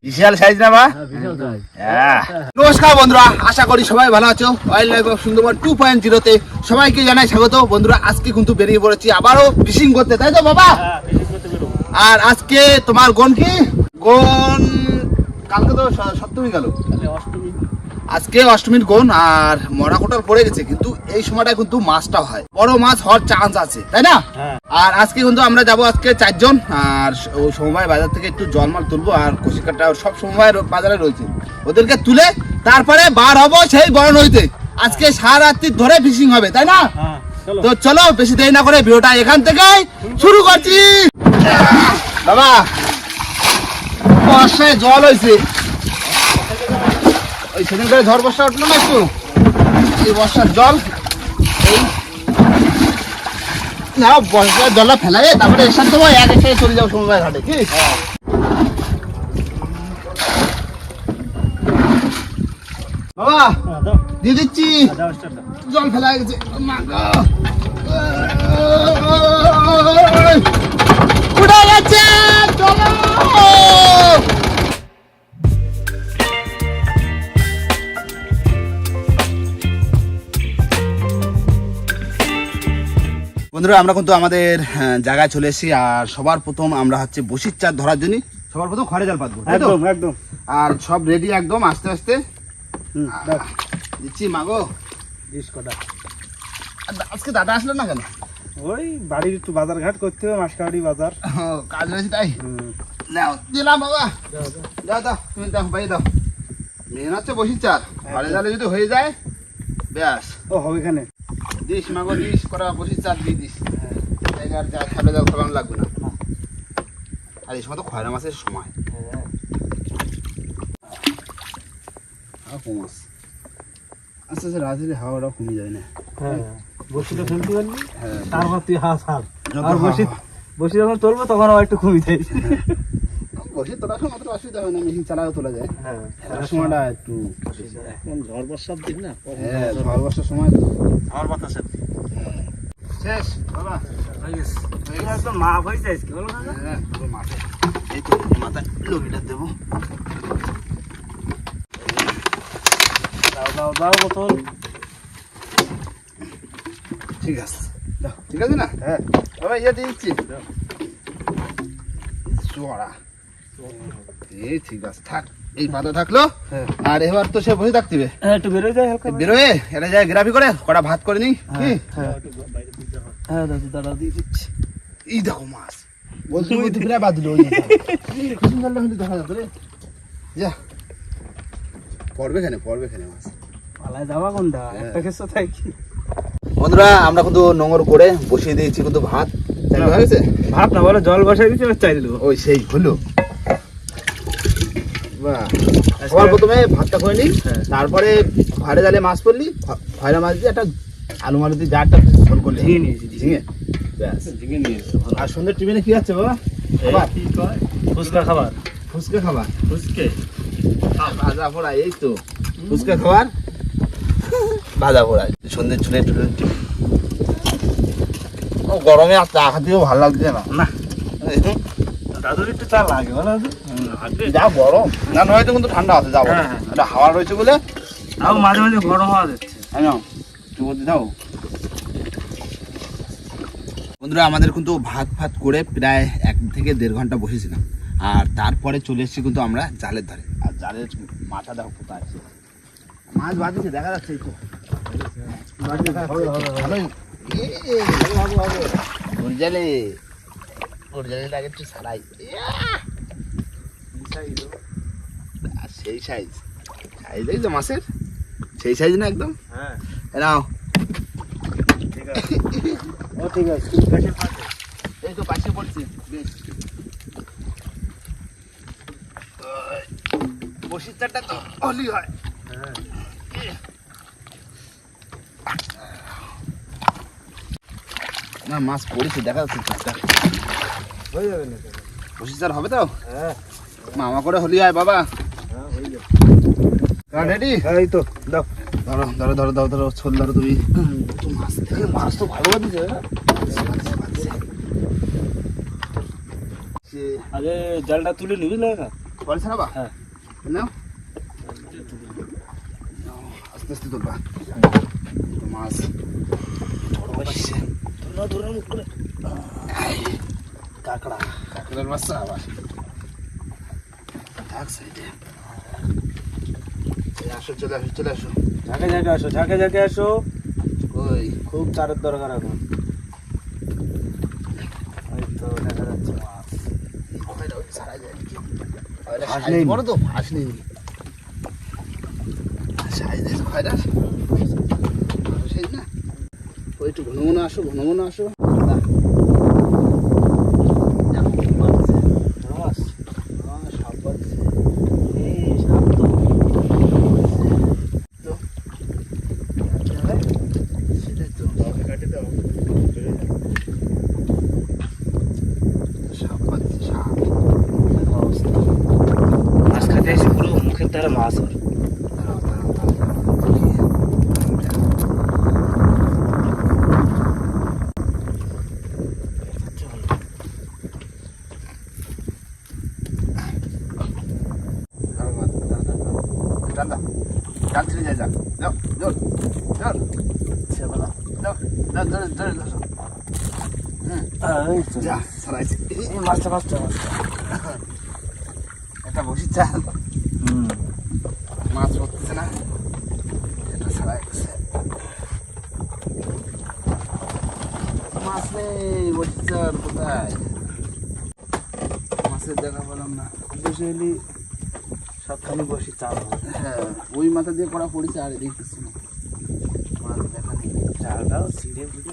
বিশাল size না বা? নমস্কার বন্ধুরা, আশা করি সবাই ভালো আছো। ওয়াইল্ড লাইফ অফ সুন্দরবন 2.0 তে সবাইকে জানাই স্বাগত। বন্ধুরা, আজকে কিন্তু বেরিয়ে পড়েছি আবারও ফিশিং করতে, তাই তো বাবা? আর আজকে তোমার গন কি গন? কালকে তো সপ্তমী গেল, আজকে অষ্টমীর গন। আর মরা কোটাল পড়ে গেছে, কিন্তু এই সময়টা কিন্তু মাছটা হয়, বড় মাছ হওয়ার চান্স আছে, তাই না? আর আজকে কিন্তু আমরা যাবো আজকে 4 জন। আর ওই সময় বাজার থেকে একটু জলমাল তুলবো, আর কষিকাটা সব সময় বাজারে রয়েছে, ওদেরকে তুলে তারপরে বার হবো সেই বড় নইতে। আজকে সারা রাত্রি ধরে ফিশিং হবে, তাই না? তো চলো বেশি দেরি না করে ভিডিওটা এখান থেকে শুরু করছি। বাবা, বর্ষায় জল হয়েছে, ওই সেদিন করে ঝড় বর্ষা উঠলো না একটু, এই বর্ষার জল এই না, বর্ষার জলটা ফেলাই তারপরে এসার সময় এক এক চলে যাও সময় ঘাটে, কি? বাবা দিয়ে দিচ্ছি, জল ফেলা গেছে। উঠে গেছে, চলো। বন্ধুরা, আমরা কিন্তু আমাদের জায়গায় চলে এসেছি। আর সবার প্রথম আমরা হচ্ছে বসির চার ধরার জন্য সবার প্রথম খড়ে জাল পাতবো, একদম একদম। আর সব রেডি একদম, আস্তে আস্তে দিচ্ছি। মাগো আজকে দাদা আসলো না কেন? ওই বাড়ির একটু বাজার ঘাট করতে হবে, মাসকাবাড়ি বাজার কাজ রয়েছে তাই। নাও দিলাম বাবা, দাও দাও, তুমি দাও, ভাই দাও। মেন হচ্ছে বসির চার, খড়ে জালে যদি হয়ে যায় ব্যাস। ও হবে এখানে দিস মাগো, দিস করা বসির চার দিয়ে দিস। জায়গার যা খড়ে জাল খাওয়ানো লাগবে না। আর এই সময় তো খয়রা মাছের সময়। মাছ আস্তে আস্তে রাত্রে হাওয়াটা কমে যায় না। হ্যাঁ, বসিটা ফেলতে পারলি, তারপর তুই হাত হাত আর বসি যখন তুলবো তখন আবার একটু কমে যায়। বসে তোলার সময় অতটা অসুবিধা হয় না, মেশিন চালাও তোলা যায়। হ্যাঁ, সময়টা একটু ঝড় বর্ষার দিন না, হ্যাঁ ঝড় বর্ষার সময় তো আমার বাতাসের শেষ বাবা। মা হয়েছে আজকে, বলো না? হ্যাঁ পুরো মাঠে, এই তো মাথায় লবিটা দেবো। দাও দাও দাও বোতল। ঠিক আছে, ঠিক আছে না? হ্যাঁ বাবা, ইয়ে দিচ্ছি চড়া। এই ঠিক আছে, থাক, এই পাতা থাকলো। আর এবার তো সে বসে থাকতে হবে। হ্যাঁ, একটু বেরোয় যায়, হালকা বেরোয় এটা যায় গ্রাফি করে কটা ভাত করে নি। কি হ্যাঁ দাদু দাদা দিয়ে দিচ্ছি। এই দেখো মাছ বলছি, ওই তো প্রায় বাদ দিল। দেখা যাবে রে, যা পড়বে খেনে মাছ। পালায় যাওয়া কোনটা, একটা ক্ষেত্র থাকি। বন্ধুরা, আমরা কিন্তু নোংর করে বসিয়ে দিয়েছি কিন্তু ভাত। হয়ে গেছে ভাত না, বলে জল বসাই দিচ্ছি, চাই দিল। ওই সেই হলো। সবার প্রথমে ভাতটা করে নিই, তারপরে খয়রা জালে মাছ পড়লি, খয়রা মাছ দিয়ে একটা আলু মালু দিয়ে জারটা ঝোল করলে ঝিঙে ব্যাস। আর সন্ধ্যের টিফিনে কি আছে বাবা? ফুচকা খাবার, ফুচকা খাবার, ভাজা পোড়া, এই তো ফুচকা খাবার ভাজা পোড়া সন্ধ্যের চুলে টিফিন। ও গরমে আর চা খেতেও ভালো লাগছে না। না দাদুর একটু চা লাগে, বলো যা গরম না, নয়তো কিন্তু ঠান্ডা আছে, যাবো একটা হাওয়া রয়েছে বলে। তাও মাঝে মাঝে গরম হওয়া যাচ্ছে। দাও বন্ধুরা, আমাদের কিন্তু ভাত করে প্রায় 1 থেকে 1.5 ঘন্টা বসেছিলাম। আর তারপরে চলে এসেছি কিন্তু আমরা জালের ধারে। আর জালের মাথা দেখো কোথায় আছে, মাছ বাঁধিছে দেখা যাচ্ছে। এই তো জালেটাকে একটু ছাড়াই, সেই সাইজ এই যে মাছের সেই সাইজ না একদম। হ্যাঁ নাও, ঠিক আছে, ও ঠিক আছে। এই তো পাশে পড়ছে বেশ। বসির চারটা তো হলি হয়। না মাছ পড়েছে দেখা যাচ্ছে, চারটা হয়ে যাবে না? বসির চার হবে তো? হ্যাঁ, মামা করে হলি হয় বাবা। হ্যাঁ হয়ে যাবে। রেডি? এই তো দাও, ধরো ধরো ধরো ধরো ধরো, ছোল ধরো তুমি। মাছ তো ভালো বাঁধিছে। হচ্ছে আগে জালটা তুলে নিবি না কাকা? পরে ছাড়াবা? হ্যাঁ। নাও আস্তে আস্তে তুলবা মাছ ধরে মুখ করে কাঁকড়া কাঁকড়ার বাচ্চা আবার থাক সাইডে আসো চলে আসো চলে আসো ঝাঁকে আসো ওই খুব চারের দরকার এখন ওই তো দেখা যাচ্ছে মাছ ওখানে ওই ছাড়া যায় নাকি ফাঁস নেই। বড় তো ফাঁস নেই সাইজ আছে ওখানে সেই না ওই একটু ঘন ঘন আসো মাছ সাপ বাজছে সাপ তো সেটাই তো কাটে দাও সাপ পাচ্ছে সাপ মাছ খাতে এসে পুরো মুখের দ্বারা মাছ ওর দাঁড়াও, দাঁড়াও, দাঁড়াও। দাঁড়াও, দাঁড়াও। জাল ছেড়ে যায় জাল। যাও, জোর, জোর। ছেবলা যাও, যাও, জোরে, জোরে, জোরে। হুম, এই তো যা, ছাড়াইছে। এই মাছটা একটা বসির চাল, হুম মাছ পড়তেছে না। এটা ছাড়াই গেছে। মাছ নেই, বসির চাল কোথায়? মাছের দেখা পেলাম না। বসে এলি সবখানি বসি চাল হবে হ্যাঁ, ওই মাথা দিয়ে করা পড়েছে আর এদিকে কিছু না। মাছ দেখা নেই। চালটাও ছিঁড়ে ফুটে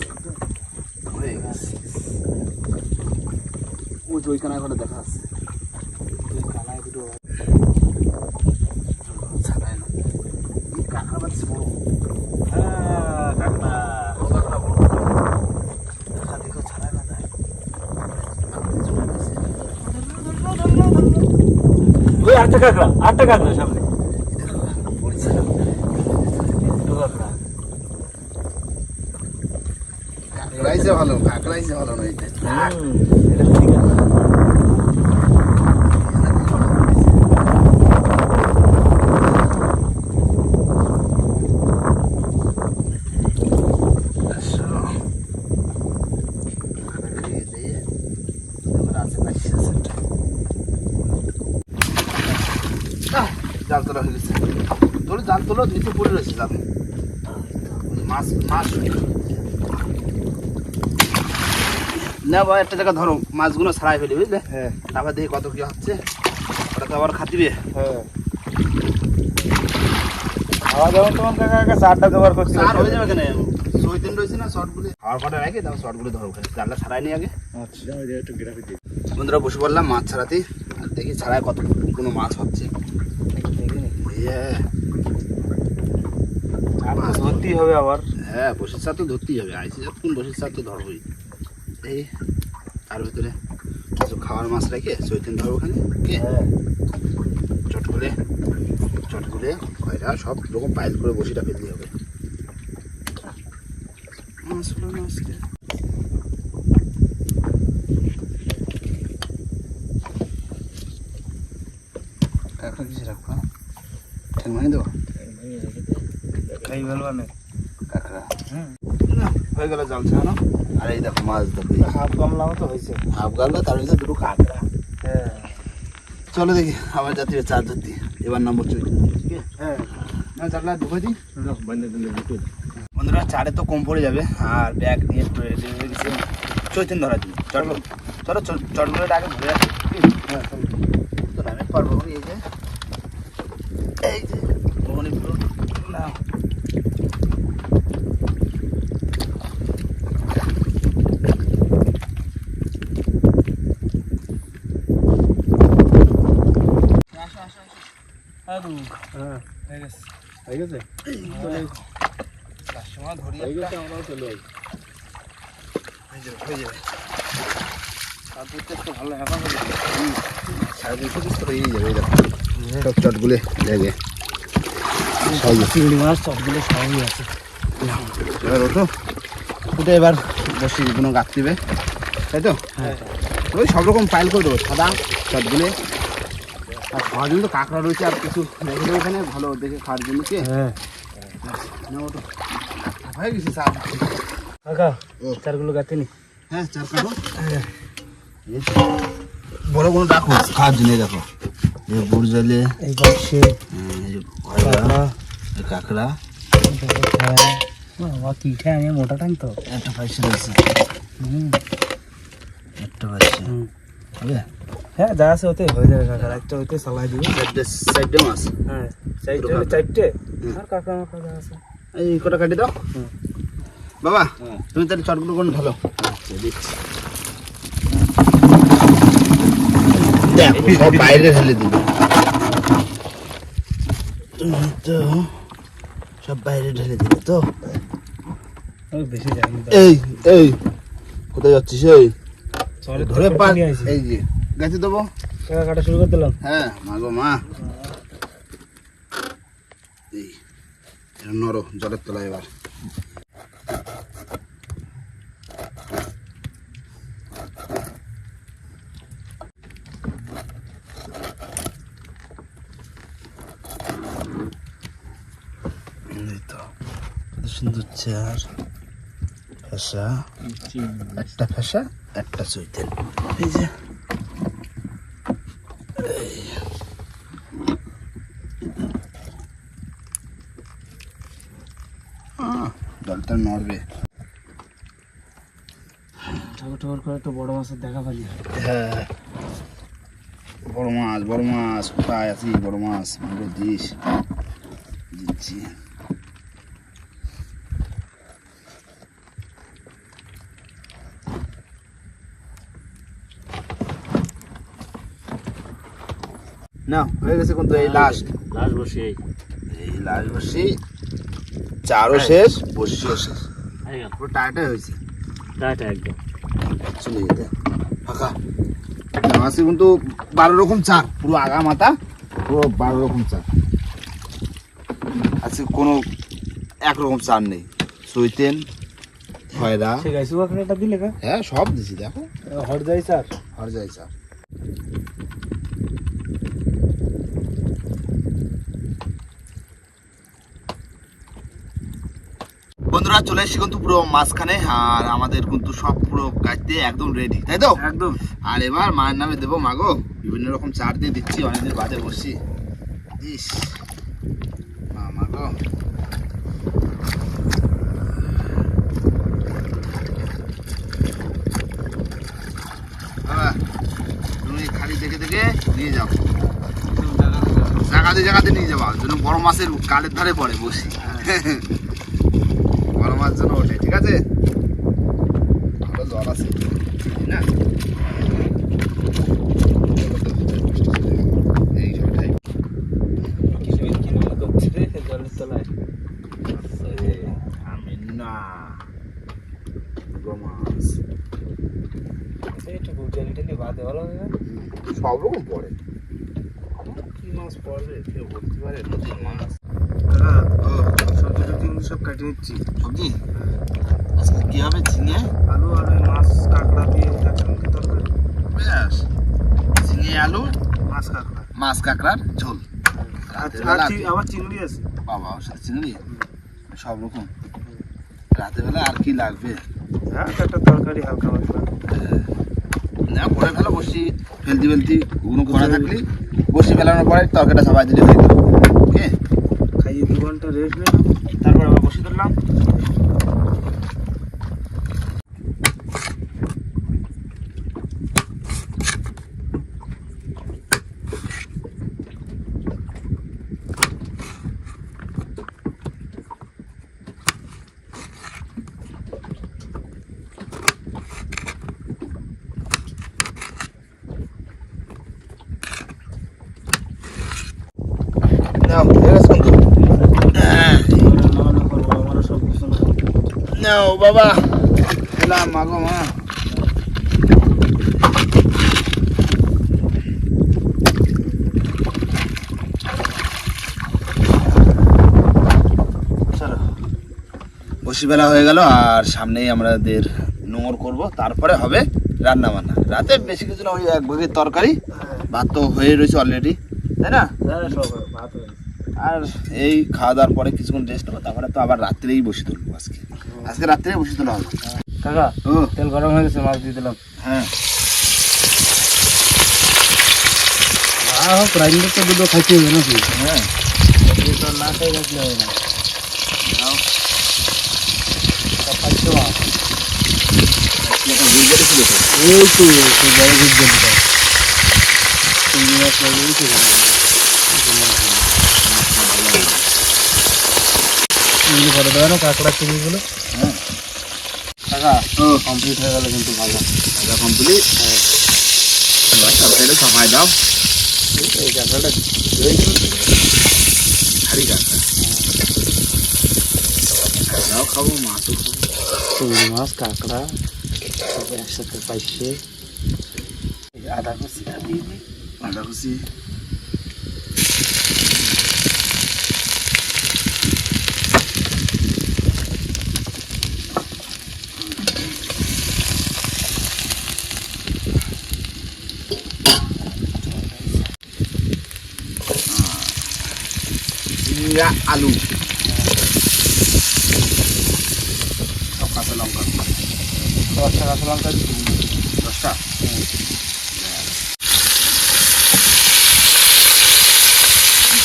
হয়ে গেছে। ওই যে ওইখানে করে দেখা আছে। কানায় দুটো ছাড়াই না। এই কাঁকড়া বাচ্চা বড়। হ্যাঁ কাকড়া বড় কাঁকড়া বড়। দেখা দেখো ছাড়া না যায় ওই আটটা কাকড়া সামনে পড়েছে। দুটো কাকড়া কাঁকড়াইছে ভালো, কাঁকড়াইছে ভালো না এটা। এটা ঠিক আছে আসো। কাঁকড়া খেয়ে দিয়ে এবার আছে পাইছে আছে। জাল তোলা হয়ে গেছে। তোর জাল তোলা নিচে পড়ে রয়েছে জাল। মাছ মাছ না ভাই, একটা জায়গা ধরো, মাছগুলো ছাড়াই ফেলি বুঝলে। হ্যাঁ তারপর দেখি কত কি হচ্ছে। ওটা তো আবার খাতিবে। হ্যাঁ খাওয়া দাওয়া তোমার কাকা চারটা ব্যবহার করছি আর হয়ে যাবে কেন? সৈদিন রয়েছে না শর্টগুলি, খাওয়ার কটা রেখে দাও, শর্টগুলি ধরো ওখানে। জালটা ছাড়াই নি আগে। আচ্ছা একটু গ্রাফি দিই বন্ধুরা বসে পড়লাম মাছ ছাড়াতে, আর দেখি ছাড়াই কত কোনো মাছ হচ্ছে। মাছ ধরতেই হবে আবার হ্যাঁ, বসির সাথে তো ধরতেই হবে। আইসি যতক্ষণ বসির সাথে তো ধরবোই। এই তার ভিতরে কিছু খাওয়ার মাছ রেখে সৈদিন ধরো ওখানে। ওকে, হ্যাঁ চটগুলে কয়টা সব রকম পাইল করে বসিটা ফেলতে হবে। মাছগুলো নষ্ট। কাঁকড়া কিছু রাখবো, ঠ্যাং ভাঙে দেবো। খাই ভালো মানে কাঁকড়া হুম না, হয়ে গেল জাল ছাড়ানো। আর এই দেখো মাছ, দেখো হাফ গামলা মতো হয়েছে হাফ গালটা, তার ভিতরে দুটো কাঁকড়া। হ্যাঁ চলো দেখি আমার জাতীয় চার ধরতি। এবার নম্বর চলছে। হ্যাঁ না চারলা ঢুকে দিই। বান্ধে দিলে দুটো বন্ধুরা চারে তো কম পড়ে যাবে, আর ব্যাগ নিয়ে রেডি হয়ে গেছে চৈতন্য ধরার জন্য। চলো চলো, চটগুলোটা আগে ধরে রাখি। হ্যাঁ তো নামে পারবো এই যে, এই যে মোহনীপুর না। হ্যাঁ হয়ে গেছে হয়ে গেছে সময় ধরি হয়ে গেছে আমরাও চলে যাই হয়ে যাবে, হয়ে যাবে। আর দুধটা একটু ভালো হ্যাপা করে 250 পিস তো হয়েই যাবে। এই দেখো সব চটগুলো লেগে চিংড়ি মাছ সবগুলো সবই আছে এবার ওঠো, উঠে এবার বসি কোনো গাছ দিবে, তাই তো। হ্যাঁ ওই সব রকম পাইল করে দেবো, সাদা সবগুলো। আর খাওয়ার জন্য তো কাঁকড়া রয়েছে, আর কিছু রেখে দেবো এখানে ভালো দেখে খাওয়ার জন্য। কি হ্যাঁ হয়ে গেছে স্যার। কাকা চারগুলো গাতে নি। হ্যাঁ চার কাটো, বড় বড় ডাকো খাওয়ার জন্য। দেখো বুড় জলে এই বাক্সে কাঁকড়া, বাবা কি খায়, আমি মোটা টান তো। একটা পয়সা রয়েছে, হুম একটা পয়সা হবে। হ্যাঁ যা আছে ওতে হয়ে যাবে কাকা, একটা ওতে চালাই দিবি। চারটে মাছ, হ্যাঁ চারটে আর কাকা মাকা যা আছে এই কটা কাটি দাও। হুম। বাবা তুমি তাহলে চটগুলো কোন ঢালো। আচ্ছা দিচ্ছি, দেখ সব বাইরে ঢেলে দিবি। তুমি তো সব বাইরে ঢেলে দিবে তো। ওই বেশি যায়নি তো। এই এই কোথায় যাচ্ছিস? এই চলে ধরে পা, এই যে গাছে দেবো। কাকা কাটা শুরু করে দিলাম। হ্যাঁ মা গো মা, এই এটা নরো জলের তলায়। এবার এই তো কত সুন্দর চার ফেসা, একটা ফেসা একটা চৈতেন। এই যে জলটা নড়বে। ঠাকুর ঠাকুর করে একটা বড় মাছের দেখা পালি। হ্যাঁ বড় মাছ, বড় মাছ কোথায় আছি? বড় মাছ আমাকে দিস, দিচ্ছি। না হয়ে গেছে কিন্তু এই লাস্ট বসে এই লাস্ট বসি, চারও শেষ বসিও শেষ, পুরো টায়াটাই হয়েছে। টাটা একদম চলে যেতে ফাঁকা। মাছে কিন্তু 12 রকম চার, পুরো আগা মাথা পুরো 12 রকম চার। আজকে কোনো একরকম চার নেই। সৈতেন খয়রা, ঠিক আছে কাকাটা দিলে কা হ্যাঁ সব দিছি। দেখো হট যাই স্যার, আর যাই চার। বন্ধুরা চলে এসেছি কিন্তু পুরো মাঝখানে, আর আমাদের কিন্তু সব পুরো কাটতে একদম রেডি, তাই তো? একদম। আর এবার মায়ের নামে দেবো। মাগো বিভিন্ন রকম চার দিয়ে দিচ্ছি, অনেকদিন বাদে বসছি। ইস মাগো, বাবা তুমি খালি দেখে দেখে নিয়ে যাও, জায়গাতে নিয়ে যাবো, যেন বড় মাছের গালের ধারে পড়ে বসি। বড় মাছ যেন ওঠে, ঠিক আছে? ভালো জল আছে না? এই সবটাই জলের তলায় আমি না বড় মাছ একটু গুটিয়ালি টেলি বাদে ভালো হবে না? সব রকম পড়ে। কি মাছ পড়বে কেউ বলতে পারে? নদীর মাছ। সবজি টবজি সব কাটিয়ে নিচ্ছি। সবজি আজকে কি হবে? ঝিঙে আলু আর ওই মাছ কাঁকড়া দিয়ে কাঁচা লঙ্কা তরকারি। ব্যাস, ঝিঙে আলু মাছ কাঁকড়া মাছ কাঁকড়ার ঝোল। রাতের বেলা আবার চিংড়ি আছে। বাবা ওর সাথে চিংড়ি সব রকম। রাতের বেলা আর কি লাগবে? হ্যাঁ একটা তরকারি হালকা পাতলা। না পরে ফেলা বসি, ফেলতি কোনো করা থাকলে বসি ফেলানোর পরে তরকারিটা সবাই দিলে হয়ে গেল। ওকে খাইয়ে 2 ঘন্টা রেস্ট নিলাম, তারপর আবার বসে ধরলাম। নাও হয়ে গেছে কিন্তু। নাও বাবা এলাম মাগো মা। বসি বেলা হয়ে গেল, আর সামনেই আমাদের নোংর করব, তারপরে হবে রান্না বান্না রাতে বেশি কিছু না, ওই এক ভাগের তরকারি, ভাত তো হয়ে রয়েছে অলরেডি, তাই না? আর এই খাওয়া দাওয়ার পরে কিছুক্ষণ রেস্ট নেবো, তারপরে তো আবার রাত্রেই বসে তুলবো। আজকে রাত্রেই বসে তোলা হবে। কাকা ও তেল গরম হয়ে গেছে, মাছ দিয়ে দিলাম। হ্যাঁ, হোক রাইন্ডার তো দুটো খাইতে হবে নাকি? হ্যাঁ তো না খাই রাখলে হবে না। নাও। সব খাইতে হবে। একটা গুজরাটি ছিল তো। এই তো সেই বড় গুজরাটিটা। চিংড়ি মাছ লাগলেই তো ভালো হবে। চিংড়ি করে দেবে না কাঁকড়া চিংড়িগুলো? হ্যাঁ কাকা ও কমপ্লিট হয়ে গেল কিন্তু ভালো। এটা কমপ্লিট। হ্যাঁ তরকারিটা সবাই দাও। এই কাঁকড়াটা হাড়ি কাঁকড়া কাঁকড়াও খাবো, মাছও খাবো। চিংড়ি মাছ কাঁকড়া সব একসাথে পাইছে। আদা কুচিটা দিয়ে দিই। আদা কুচি, জিরা, আলু, সব কাঁচা লঙ্কা, 10টা কাঁচা লঙ্কা দিই। 10টা।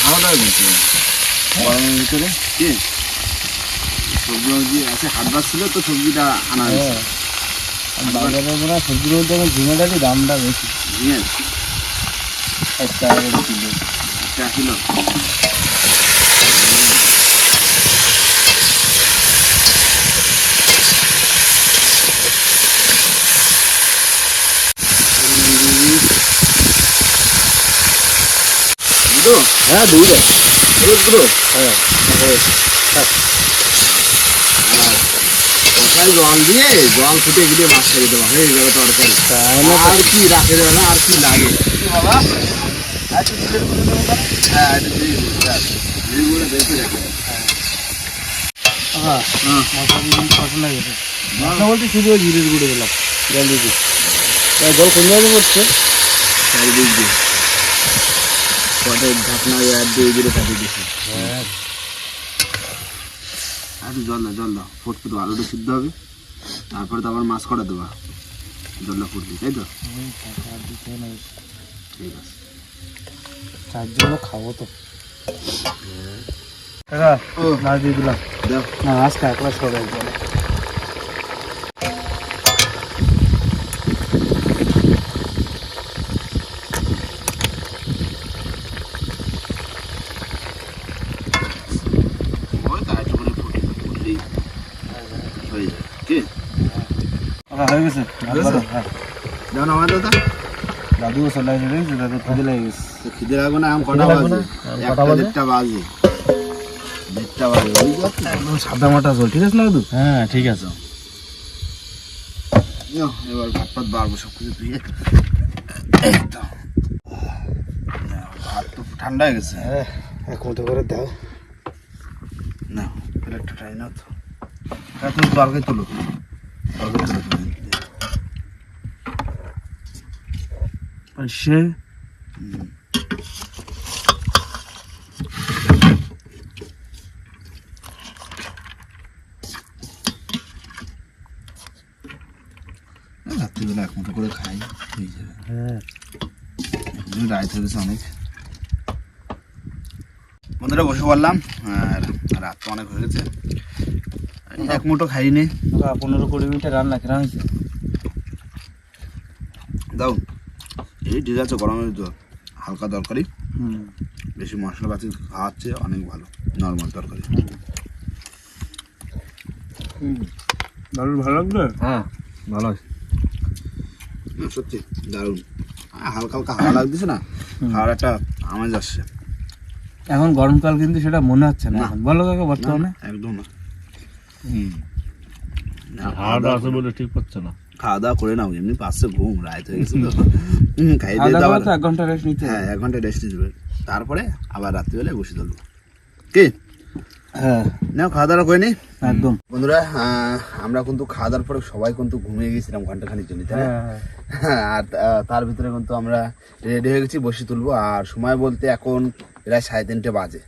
ভালো লাগে গরমের ভিতরে কি সবজি মবজি আছে, হাট বার ছিল তো সবজিটা আনা হয়েছে। বাজারের মনে হয় সবজির মধ্যে এখন ঝিঙেটারই দামটা বেশি। নিয়ে 1 টাকা করে কিলো। একটা কিলো। হ্যাঁ দুটো। হ্যাঁ তরকারি জল দিয়ে জল ফুটে গিয়ে মাছ ছেড়ে দেওয়া হয়ে যাবে তরকারি। আর কি রাখে দেবে না, আর কি লাগে বাবা? হ্যাঁ এটা ধীরে ধীরে বেশি রাখে। হ্যাঁ মশলা দিয়ে পছন্দ হয়ে গেছে। মশলা বলতে শুধু ওই জিরের গুঁড়ো দিলাম, জল দিয়ে দিই। জল কোন জায়গায় পড়ছে? চারিদিক দিয়ে পটের ঢাকনা দিয়ে দিলে কাটিয়ে দিচ্ছি। হ্যাঁ একটু জল দাও ফুটতে তো আলুটা সিদ্ধ হবে, তারপরে তো আবার মাছ করা দেবা, জলটা ফুটবে, তাই তো? ঠিক আছে, 4 জন খাবো তো। কাকা ও মাছ দিয়ে দিলাম। দাও। না মাছ কাঁকড়া সব একদম। ওই তো একটু করে ফুটলেই হয়ে যাবে। কি হয়ে গেছে? হ্যাঁ দাও না আমার দাদা। দাদু চলে আসবে, দাদু খুঁজে লেগে গেছে। তো খিদে লাগবে না, এখন কটা খিদে লাগবে বাজে? না? কটা বাজে? 1টা 1:30 বাজে। ওই যাচ্ছে। একদম সাদা মাটা জল, ঠিক আছে না দাদু? হ্যাঁ ঠিক আছে। এবার ভাত পাত বাড়বো সব কিছু ধুয়ে। ভাত তো ঠান্ডা হয়ে গেছে। হ্যাঁ 1 মুঠো করে দাও। না একটা ট্রাই না তো, তুমি তরকারি তুলো, তরকারি তুলো তুমি। সে রাত্রিবেলা 1 মুঠো করে খাই, হয়ে যাবে। হ্যাঁ রাত হয়ে গেছে অনেক। বন্ধুরা বসে পড়লাম, আর রাত তো অনেক হয়ে গেছে, 1 মুঠো খাইনি। 15-20 মিনিটে রান্না কেনা হয়েছে। দাও এই ঠিক আছে, গরমের তো হালকা তরকারি, হুম বেশি মশলাপাতি খাওয়াচ্ছে অনেক ভালো, নর্মাল তরকারি। দারুণ ভালো লাগবে। হ্যাঁ ভালো আছে। না সত্যি দারুণ, হালকা হালকা হাওয়া লাগতেছে না, খাওয়ার একটা আমেজ আসছে। এখন গরমকাল কিন্তু সেটা মনে হচ্ছে না না। এখন, বলো কাকা বর্তমানে? একদম না। হাড় আছে বলে ঠিক পাচ্ছে না। খাওয়া দাওয়া করে নাও, এমনি পাচ্ছে ঘুম, রাত হয়ে গেছে তো। খাই দিয়ে আধা আবার ঘন্টা 1 ঘন্টা রেস্ট নিতে হবে। হ্যাঁ 1 ঘন্টা রেস্ট নিতে হবে, তারপরে আবার রাত্রিবেলায় বসে তুলবো। কি হ্যাঁ নাও খাওয়া দাওয়া করে নি একদম। বন্ধুরা। আমরা কিন্তু খাওয়া দাওয়ার পরে সবাই কিন্তু ঘুমিয়ে গেছিলাম ঘন্টাখানির জন্য, তাই না? হ্যাঁ, আর তার ভিতরে কিন্তু আমরা রেডি হয়ে গেছি, বসি তুলবো। আর সময় বলতে এখন প্রায় 3:30 বাজে।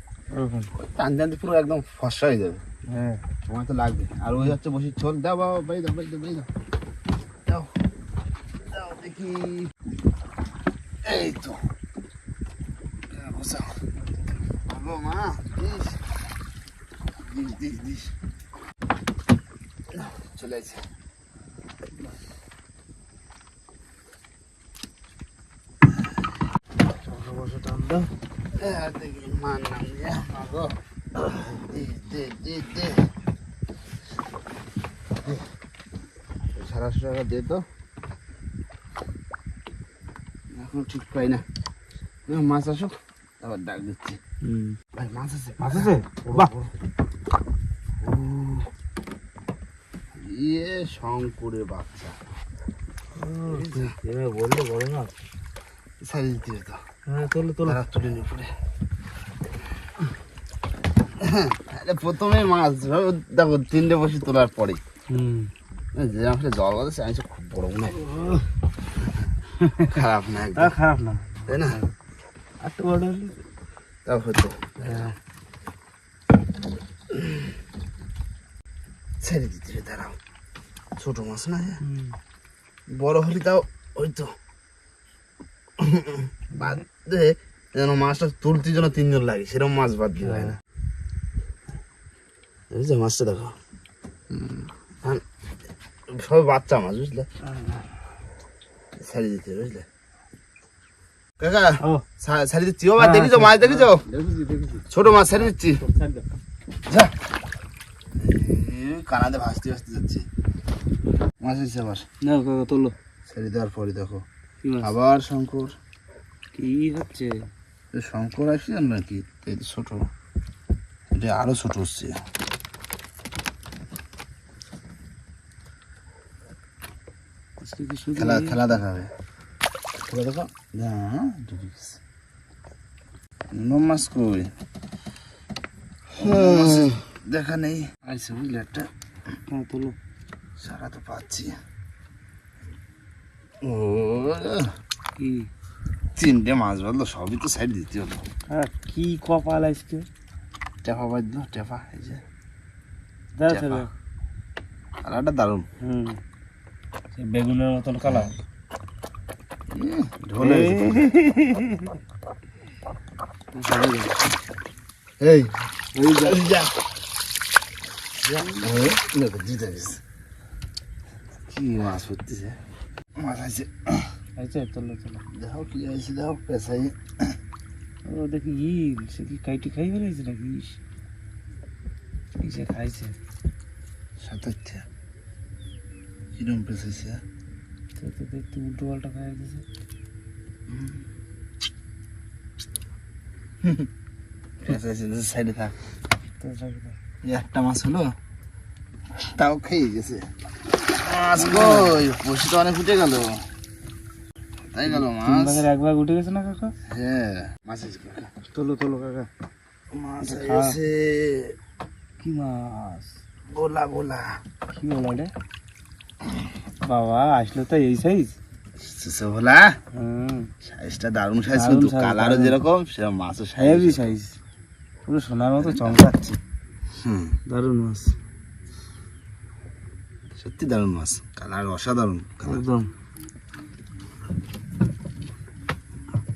টানতে টানতে পুরো একদম ফর্সা হয়ে যাবে। হ্যাঁ সময় তো লাগবে। আর ওই হচ্ছে বসি ছোল। দাও বাবা, বাই দাও, বাই দাও, বাই দাও, দাও দাও দেখি। এই তো বসাও ভালো মা, দিস দিস দিস দিস। নাও, চলে আসছে। বসে টান দাও। দেখি মার নাম নিয়ে মাগো, দে দে দে দে। সারাশো টাকা দে তো, এখন ঠিক পাই না। মাছ আসুক আবার ডাক দিচ্ছি। ভাই মাছ আছে, মাছ আছে? বাহ, ইয়ে শঙ্করের বাচ্চা। বললো বড় মাছ। সারি দিতে তো, হ্যাঁ তোলো তোলো। তারা তুলে নিয়ে পড়ে। আরে প্রথমে মাছ দেখো 3টে বসে তোলার পরে যে আমাকে জল বাঁধছে, আমি খুব বড় মনে হয়। খারাপ না একদম, খারাপ না, তাই না? একটু বড় হলে তাও হতো। ছেড়ে দিতে হবে, দাঁড়াও। ছোট মাছ না, বড় হলে তাও হইতো। বাদ দে, যেন মাছটা তুলতে যেন 3জন লাগে, সেরকম মাছ বাদ দিয়ে হয় না। বুঝলে মাছটা দেখো, সব বাচ্চা মাছ, বুঝলে? ছাড়ি দিতে হবে, বুঝলে কাকা? ছাড়ি দিচ্ছি। ও ভাই, দেখিছো মাছ? দেখিছো? ছোট মাছ ছাড়ি দিচ্ছি। যা, কানাতে ভাসতে ভাসতে যাচ্ছে মাছ হচ্ছে আবার। না কাকা তোলো। ছেড়ে দেওয়ার পরে দেখো কি মাছ? আবার শঙ্কর। কি হচ্ছে? শঙ্কর আসছে নাকি? এই তো ছোট, এটা আরো ছোট হচ্ছে। খেলা খেলা দেখাবে, খেলা দেখো। হ্যাঁ, ডুবে গেছে। মাছ কই দেখা নেই। আইসে বুঝলে একটা। হ্যাঁ তোলো। সারা তো পাচ্ছি। ও, কি 3টে মাছ বাঁধলো, সবই তো সাইড দিতে হলো। হ্যাঁ, কি কপাল আজকে। টেপা বাঁধলো, টেপা। এই যে দাও টেপা। তাহলে। কালারটা দারুণ। সেই বেগুনের মতন কালার। ঢোলে এই ওই যা যা জিতে গেছে। কি মাছ পড়তেছে? মাছ আছে, আচ্ছা তোলো তোলো। দেখো কি আছে, দেখো পেশাই। ও দেখি ইল, সে কি কাইটি খাই ফেলেছে নাকি? সে খাইছে। সাঁতারটা কিরম পেশাইছে? তো তো দেখতে উল্টো পাল্টা খাই দিয়েছে। পেশাইছে, সাইডে থাক। তো থাকবে। এই একটা মাছ হলো, তাও খেয়ে গেছে। মাছ কই? বসিটা অনেক উঠে গেল। তাই গেল তিন মাছ। ভাগের এক ভাগ উঠে গেছে না কাকা? হ্যাঁ, মাছ আছে কাকা। তোলো তোলো কাকা। মাছ খা। আছে। কি মাছ? গোলা গোলা। কি বলা এটা? বাবা আসলো তো এই সাইজ। ভোলা হুম, সাইজটা দারুণ সাইজ, দারুণ কিন্তু size, কালারও দারুণ। যেরকম সেরকম মাছও সাইজ। হেভি সাইজ, পুরো সোনার মতো চমকাচ্ছে। হুম, দারুণ মাছ, সত্যি দারুণ মাছ, কালার অসাধারণ। একদম।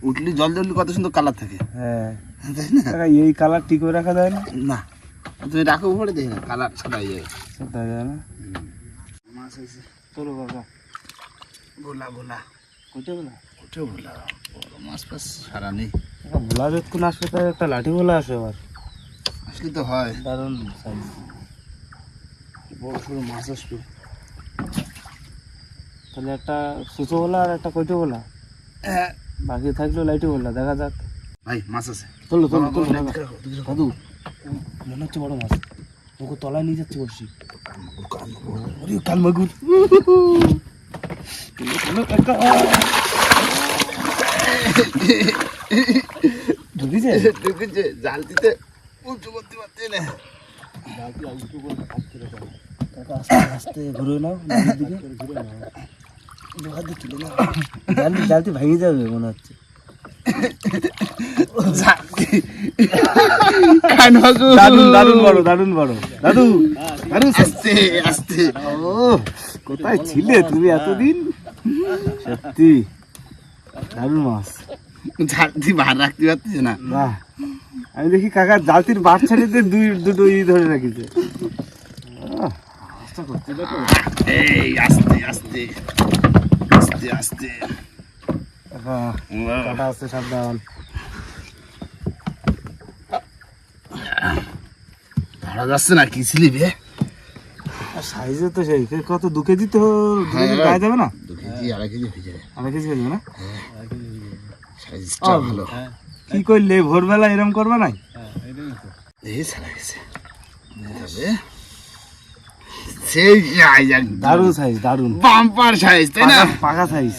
উঠলি জল দিলি কত সুন্দর কালার থাকে, হ্যাঁ তাই না? কাকা, এই কালার ঠিক করে রাখা যায় না? না, তুমি রাখো উপরে, দেখি না কালার সাদা হয়ে যাবে। সেটা যায় না। মাছ আছে। চলো কাকা। ভোলা ভোলা কোথায় বলা? উঠে ভোলা, বড় মাছ পাস সারা নেই। কাকা ভোলা যতক্ষণ আসবে তাই একটা লাঠি ভোলা আসে আবার। আসলে তো হয়, দারুণ সাইজ। বড় সড়ো মাছ আসবে। তাহলে একটা সুচো ভোলা আর একটা কইটো ভোলা, হ্যাঁ বাকি থাকলো লাইটি ভোলা। দেখা যাক। ভাই মাছ আছে। তোলো তোলো তোলো বড়, কাকা। দেখো, দেখো। দাদু, মনে হচ্ছে বড় মাছ। ওকে তলায় নিয়ে যাচ্ছে বলছি। ওরে কাল মাগুর। ঢুকেছে, জাল দিতে উঁচু করতে পারছি না। কাকা আস্তে আস্তে ঘুরে নাও নদীর দিকে লোহা দিয়ে তুলে নাও জালতি ভেঙে যাবে মনে হচ্ছে দারুন বড় দাদু দাদু আস্তে আস্তে ও কোথায় ছিলে তুমি এতদিন সত্যি দারুন মাছ ঝাড়তি বার রাখতে পারছিস না। বাহ আমি দেখি কাকা জালতির বাট ছাড়িতে দুটো ধরে রাখিছে এই আস্তে আস্তে আস্তে আস্তে কাটা আসছে সাবধান ধরা যাচ্ছে না কি ছিলি বে সাইজে তো সেই কত 2 কেজি তো 2 কেজি গায়ে যাবে না 2 কেজি 2.5 কেজি হয়ে যাবে 2.5 কেজি হয়ে যাবে না সাইজটা ভালো। কি করলে ভোরবেলা এরকম করবে না এই সারা গেছে তবে সেই দারুন সাইজ দারুন বাম্পার সাইজ তাই না পাকা সাইজ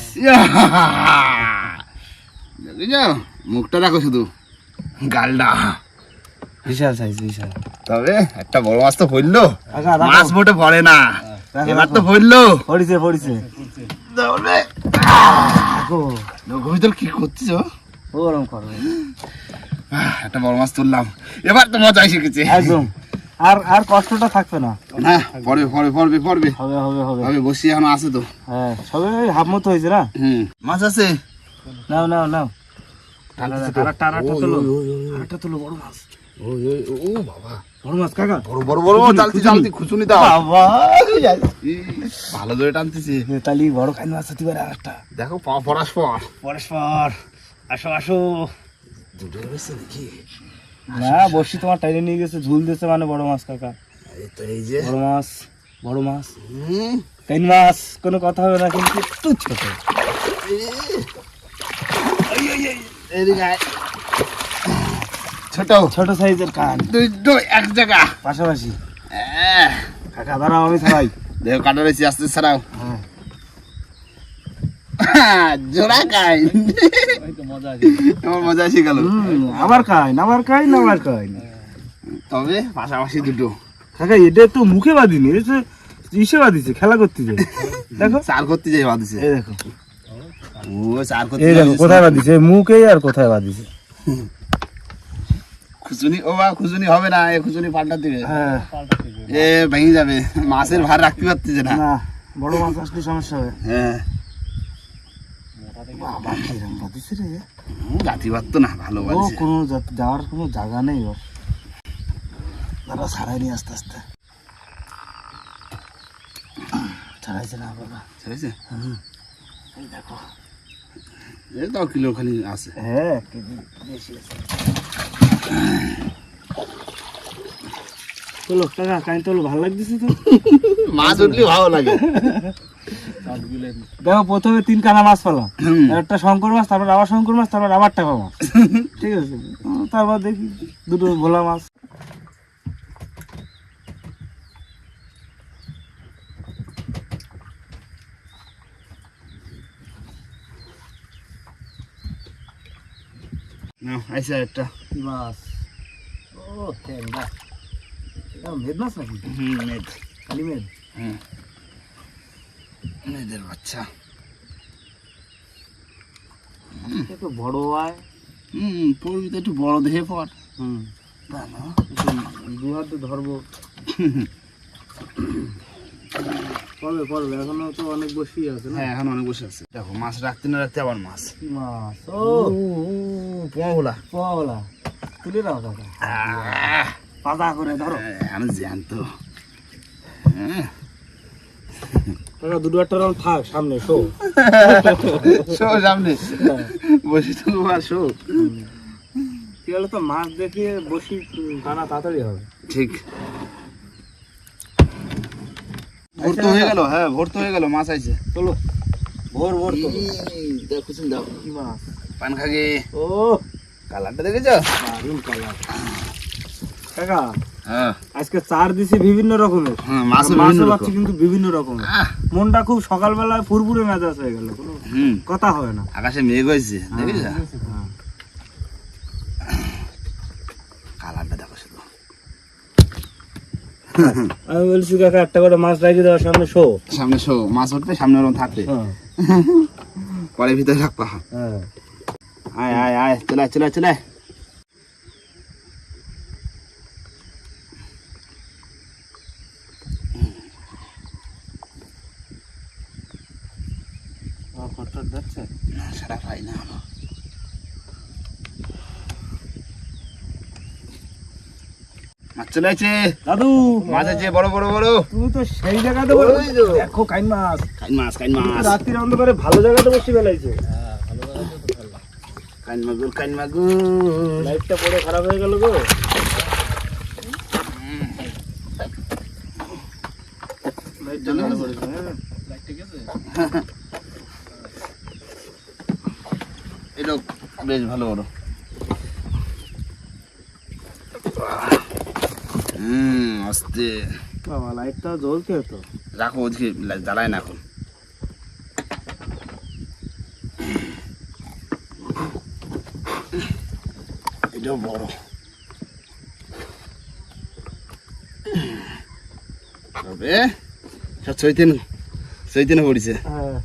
দেখো মুখটা রাখো শুধু গালটা বিশাল সাইজ বিশাল তবে একটা বড় মাছ তো পড়লো কাকা মাছ মোটে পড়ে না এবার তো পড়লো পড়িছে তাহলে ভিতর কি করছিস ওরম করো একটা বড় মাছ তুললাম এবার তো মজা শিখেছে একদম আর কষ্টটা থাকবে না হ্যাঁ পড়বে হবে হবে বসি এখন আছে তো হ্যাঁ সবে হাফ মতো হয়েছে না মাছ আছে নাও টারাটা তোলো বড় মাছ ও বাবা বড় মাছ কাকা বড় চালতি খুচুনি দাও বাবা ভালো ধরে টানতেছি তালি বড় খাই মাছ হতে পারে আরেকটা দেখো পরস্পর আসো দুটো রয়েছে নাকি না বসি তোমার টাইলে নিয়ে গেছে ঝুল দিয়েছে মানে বড় মাছ কাকা এই তো এই যে বড় মাছ কাইন মাছ কোনো কথা হবে না কিন্তু একটু ছোট ছোট সাইজের কান দুটো এক জায়গা পাশাপাশি কাকা দাঁড়াও আমি ছাড়াই দেখো কাটা রয়েছে আস্তে ছাড়াও হ্যাঁ জোড়া খাই আমার মজা আসি গেল আবার খাই তবে পাশাপাশি দুটো কাকা এটা তো মুখে বাঁধিনি এটা ইসে বাঁধিছে খেলা করতে যাই দেখো চার করতে যাই বাঁধিছে এই দেখো ও চার করতে এই দেখো কোথায় বাঁধিছে মুখে আর কোথায় বাঁধিছে খুচুনি হবে না এ খুচুনি পাল্টা দিবে হ্যাঁ এ ভেঙে যাবে মাছের ভার রাখতে পারতেছে না না বড় মাছ আসলে সমস্যা হবে হ্যাঁ বাবা কিরম বাঁধিছে রে জাতি পারতো না ভালো ও বাজছে কোনো যাওয়ার কোনো জায়গা নেই ওর দাঁড়া ছাড়াই নি আস্তে আস্তে ছাড়াইছে না বাবা বুঝেছে এই দেখো এই তাও কিলো খালি আছে হ্যাঁ কেজি বেশি আছে চলো কাকা কাইন তোলো ভালো লাগতেছে তো মাছ উঠলে ভালো লাগে দেখো প্রথমে 3 কানা মাছ পেলাম একটা শঙ্কর মাছ তারপর আবার শঙ্কর মাছ তারপর আবার টাকা মাছ ঠিক আছে তারপর দেখি দুটো ভোলা মাছ নাও আইসা একটা মাছ ও ঠেঙ্গা এটা মেদ মাছ নাকি মেদ খালি মেদ মেয়েদের বাচ্চা একটু বড় হয় পড়বি তো একটু বড় দেখে পড় দু হাতে ধরবো পড়বে এখনো তো অনেক বসি আছে না হ্যাঁ এখন অনেক বসে আছে দেখো মাছ রাখতে না রাখতে আবার মাছ মাছ ও পোয়া পাওলা তুলে দাও কাকা পাতা করে ধরো আমি জানতো কাকা দুটো একটা রাউন্ড থাক সামনে শো সামনে বসে তো আর শো কি হলো তো মাছ দেখিয়ে বসি টানা তাড়াতাড়ি হবে ঠিক ভোর তো হয়ে গেল হ্যাঁ ভোর তো হয়ে গেল মাছ আইছে চলো ভোর তো দেখো দাও কি মাছ পান খাগে ও কালারটা দেখেছ দারুণ কালার কাকা হ্যাঁ আজকে চার দিছি বিভিন্ন রকমের মাছ পাচ্ছি কিন্তু বিভিন্ন রকমের মনটা খুব সকালবেলায় ফুরফুরে মেজাজ হয়ে গেল কোনো কথা হবে না আকাশে মেঘ হয়েছে দেখেছ কালারটা দেখো শুধু আমি বলছি কাকা একটা করে মাছ রাখি দেওয়ার সামনে শো। সামনে শো, মাছ উঠবে সামনে ওরকম থাকবে, পরে ভিতরে রাখবা। হ্যাঁ আয় আয় আয়, চলে আয়, চলে আয়, চলে আয়। যাচ্ছে সারা পাই না মাছ চলে আছে দাদু। মাছ আছে বড় বড় বড়। তুমি তো সেই জায়গাতে ওই তো। দেখো কাইন মাছ। কাইন মাছ, কাইন মাছ, রাত্রির অন্ধকারে ভালো জায়গাতে বসে বেলাইছে। কাইন মাগুর, কাইন মাগুর। লাইটটা পড়ে খারাপ হয়ে গেল গো। লাইটটা ভালো করেছে, হ্যাঁ। এটা বেশ ভালো বড়। আস্তে বাবা লাইটটা জ্বলছে তো। রাখো, ওদিকে জ্বালায় না এখন। এটাও বড়। তবে সব চৈতেন পড়িছে। হ্যাঁ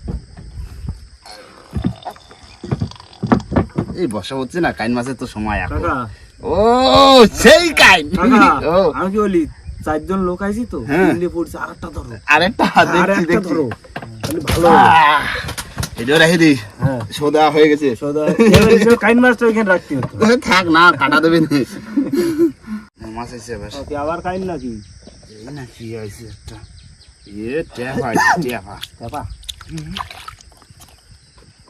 এই বর্ষা হচ্ছে না, কাইন মাছের তো সময় এখন। কাকা, ও সেই কাইন। কাকা, ও আমি কি বলি, 4 জন লোক আইছি তো, হ্যাঁ। তিনটে পড়ছে, আরেকটা ধরো। আরেকটা দেখছি, আরেকটা দেখছি। ধরো, তাহলে ভালো হবে। এটাও রেখে দিই, হ্যাঁ সোদা হয়ে গেছে। সদা এবার এসব কাইন মাছটা ওইখানে রাখতে হতো। থাক না, কাটা দেবে না। মাছ আছে এবার। ওকে, আবার কাইন নাকি? এই না কি আছে একটা, এ টেপা আছে, টেপা বাবা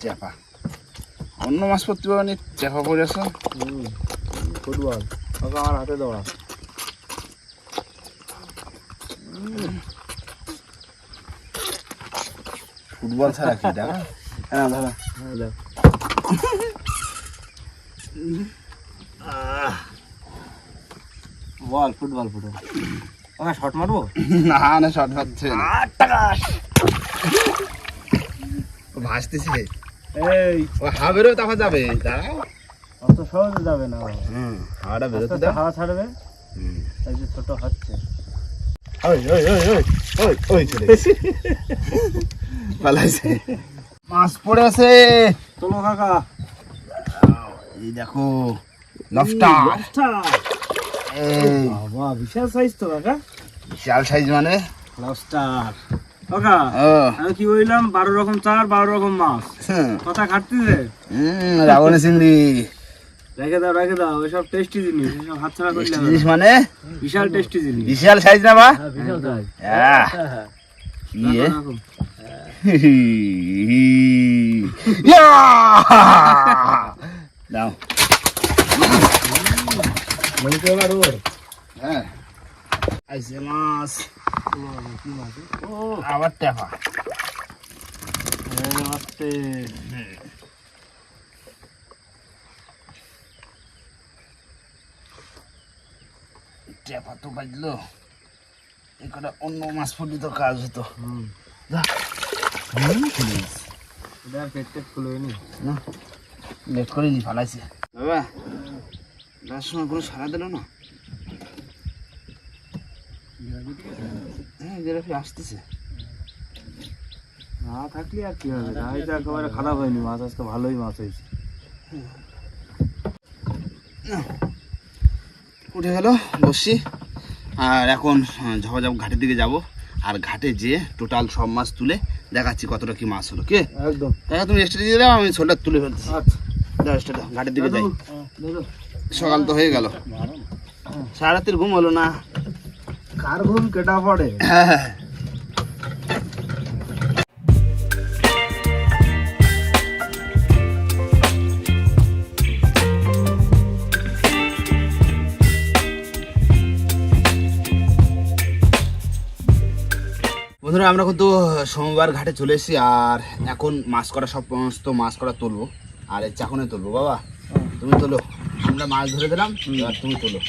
টেপা। অন্য মাছ পড়তে পারেনি, টেপা পড়ে আছে। ফুটবল কাকা আমার হাতে দৌড়া। ফুটবল ছাড়া কি দেখা? হ্যাঁ দাদা, বল ফুটবল ফুটবল। ওকে শট মারবো? না না, শর্ট মারছে না। ভাসতেছে, এই ও হাওয়া বেরোবে তখন যাবে। দাঁড়াও, অত সহজে যাবে না। হাওয়াটা বেরোতে আস্তে আস্তে দাও। হাওয়া ছাড়বে, এই যে ছোট হচ্ছে। ওই ওই ওই ওই ওই ওই চলে গেছে। পালাইছে, মাছ পড়ে আছে। চলো কাকা। এই দেখো লবস্টার। লবস্টার, এই বাবা বিশাল সাইজ তো কাকা। বিশাল সাইজ মানে। লবস্টার কাকা, ও আমি কি বললাম, 12 রকম চার, 12 রকম মাছ। কথা খাটতেছে। রাবণী চিংড়ি। রেখে দাও, ওইসব টেস্টি জিনিস, এসব হাতছাড়া করলে হবে জিনিস না। মানে বিশাল টেস্টি জিনিস। বিশাল সাইজ না বা? বিশাল সাইজ। ইয়ে রাখো। দাও। মনে তো এবার ওর। হ্যাঁ আইসে মাছ। কি মাছ? ও আবার টেপা। আস্তে। টেপা তো বাজলো, এই কটা অন্য মাছ পড়লি তো কাজ হতো। যা। চলে গেছে। এটা আর পেট খুলে নি। না লেট করে নি, ফালাইছে। বাবা যার সময় কোনো সারা দিল না। হ্যাঁ জিরাফি আসতেছে। না থাকলে আর কি হবে, গাড়িটা একেবারে খারাপ হয়নি, মাছ আজকে ভালোই মাছ হয়েছে। উঠে গেল বসি। আর এখন ঝপাঝপ ঘাটের দিকে যাব, আর ঘাটে যেয়ে টোটাল সব মাছ তুলে দেখাচ্ছি কতটা কি মাছ হলো। কে একদম। দেখা, তুমি এক্সট্রা দিয়ে দাও, আমি ছোটটা তুলে ফেলছি। আচ্ছা দাও এক্সট্রাটা, ঘাটের দিকে যাই। দাদু, সকাল তো হয়ে গেল, সারা রাতের ঘুম হলো না। কার ঘুম কেটা পড়ে। হ্যাঁ বন্ধুরা, আমরা কিন্তু সোমবার ঘাটে চলে এসেছি। আর এখন মাছ করা, সমস্ত মাছ করা তুলবো। আর এই চাকুনে তুলবো। বাবা তুমি তোলো, আমরা মাছ ধরে দিলাম, এবার তুমি তোলো।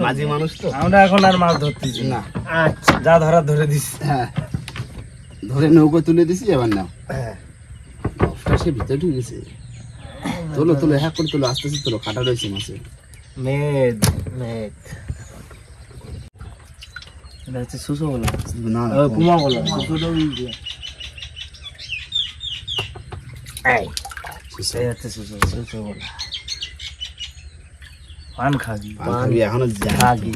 মাঝি মানুষ তো আমরা এখন আর মাছ ধরতেছি না। আচ্ছা, যা ধরা ধরে দিস। হ্যাঁ ধরে নৌকো তুলে দিছি, এবার নাও। সে ভিতরে ঢুকে গেছে। তোলো তোলো, হ্যাঁ করে তোলো, আস্তে আস্তে তোলো, কাটা রয়েছে মাছের। মেদ মেদ। এটা হচ্ছে সুসো বলা, না পুমা বলা, সুসোটাও এই হচ্ছে সুসো, সুসো বলা। পান খাবি, খাবি এখনো খাবি।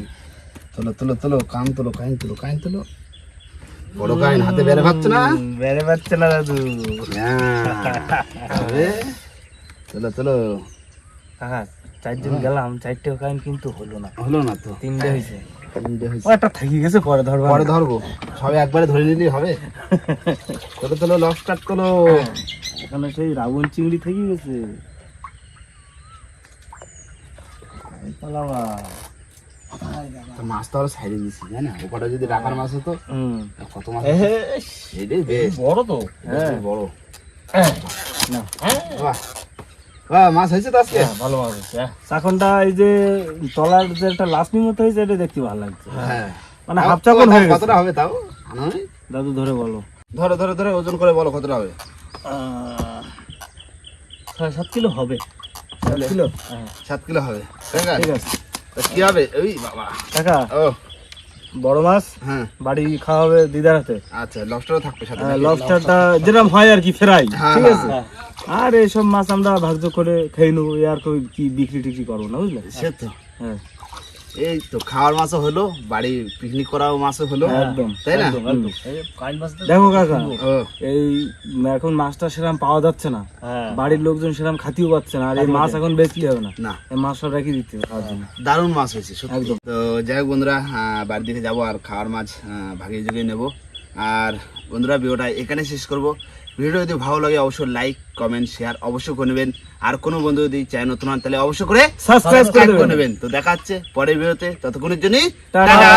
তোলো তোলো তোলো, কান তোলো, কাইন তোলো, কাইন তোলো। বড় কাইন হাতে বেড়ে ভাবছে না? বেড়ে পাচ্ছে না দাদু। তোলো তোলো। কাকা 4 জন গেলাম, 4টে কাইন কিন্তু হলো না, হলো না তো, 3টে হয়েছে। 3টে হয়েছে। ও একটা থাকি গেছে, পরে ধরবো, পরে ধরবো, সবাই একবারে ধরে নিলেই হবে। তোলো তোলো, লবস্টার তোলো। এখানে সেই রাবণ চিংড়ি থেকে গেছে। তো মাছ তো আরো সাইডে দিছি, তাই না? ওপাটা যদি রাখার মাছ হতো, কত মাছ, এটাই বেশ বড় তো। হ্যাঁ বড়। না, বাহ বাহ, মাছ হয়েছে তো আজকে। ভালো মাছ আছে। চাকনটা এই যে তলার যে একটা লাসনি মতো হয়েছে, এটা দেখতে ভালো লাগছে। হ্যাঁ, মানে হাফ চাকন হয়ে গেছে। কতটা হবে তাও আনুমানিক? দাদু ধরে বলো। ধরে ধরে ধরে ওজন করে বলো কতটা হবে। 6-7 কিলো হবে। 7 কিলো? হ্যাঁ, 7 কিলো হবে। ঠিক আছে, ঠিক আছে। তা কি হবে? ওই বাবা, কাকা ও বড় মাছ হ্যাঁ, বাড়ি খাওয়া হবে দিদার হাতে। আচ্ছা লবস্টারও থাকবে সাথে। লবস্টারটা যেরকম হয় আর কি, ফ্রাই, হ্যাঁ, ঠিক আছে। হ্যাঁ। আর এইসব মাছ আমরা ভাগ্য করে খেয়ে নেবো, আর কি বিক্রি টিক্রি করবো না, বুঝলে? সে তো হ্যাঁ, এই তো খাওয়ার মাছও হলো, বাড়ি পিকনিক করাও মাছও হলো, একদম, তাই না? একদম, একদম। দেখো কাকা, ও এই এখন মাছটা সেরকম পাওয়া যাচ্ছে না, বাড়ির লোকজন সেরকম খাতিও পাচ্ছে না, আর এই মাছ এখন বেচলে হবে না, না, এই মাছ সব রেখে দিতে হবে খাওয়ার জন্য। দারুণ মাছ হয়েছে সত্যি। একদম। তো যাই হোক বন্ধুরা, বাড়ির দিকে যাবো আর খাওয়ার মাছ ভাগিয়ে জুগিয়ে নেবো। আর বন্ধুরা ভিডিওটা এখানে শেষ করব। ভিডিও যদি ভালো লাগে অবশ্যই লাইক কমেন্ট শেয়ার অবশ্যই করে নেবেন। আর কোনো বন্ধু যদি চ্যানেল নতুন হন তাহলে অবশ্যই করে সাবস্ক্রাইব করে করে দেবেন। নেবেন। তো দেখা হচ্ছে পরের ভিডিওতে, ততক্ষণের জন্য টাটা।